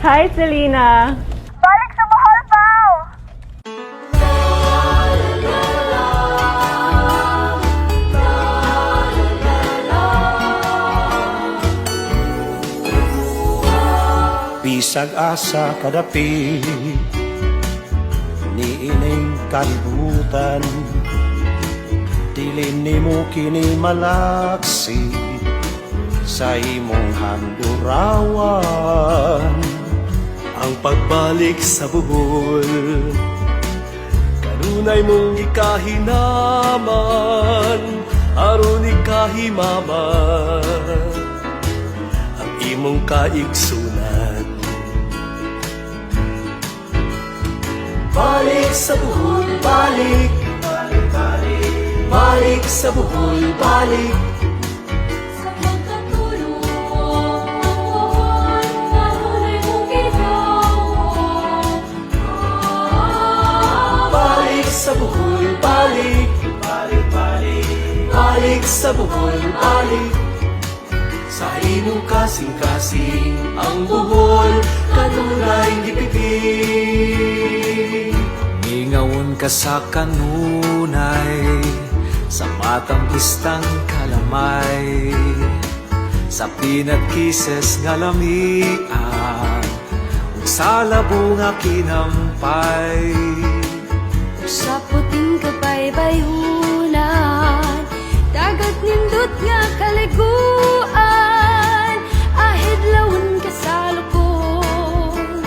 Hi, Selena. Balik sa Bohol, Pao! Bisag asa kadapi niining kalibutan, dili nimo kini malaksi sa imong handurawan. Ang pagbalik sa Bohol, kanunay mong ikahinaman, aron ikahimaman ang imong kaigsunan. Balik sa Bohol, balik, balik, balik, balik sa Bohol, balik. Sa Bohol, balik, balik, balik, balik sa Bohol, balik. Sa imong kasing-kasing ang Bohol, kanunay gipipig. Ngingawon ka sa kanunay, sa matang pistang kalamay, sa peanut kisses nga lamian, ug sa labong nga kinampay. Sa puting kabaybayunan, dagat nindot nga kaliguan, ahid lawon ka sa lukon,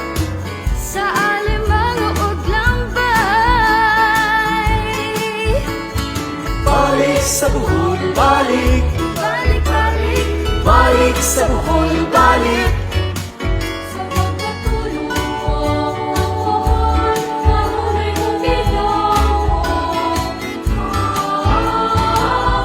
sa alimang ug lambay. Balik sa Bohol, balik, Balik, balik, balik sa Bohol, balik. sa pagkatulong, kanunay mong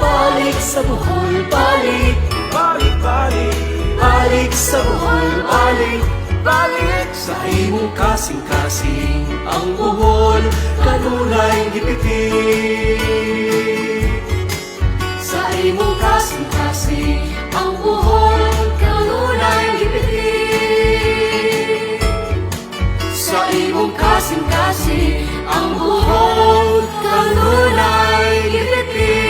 Balik sa Bohol, balik, balik, balik, balik sa Bohol, balik, balik. Sa imong kasing-kasing ang Bohol, kanunay gipipig. Sa imong kasing-kasing ang Bohol, kanunay gipipig. Sa imong kasing-kasing ang Bohol, kanunay gipipig.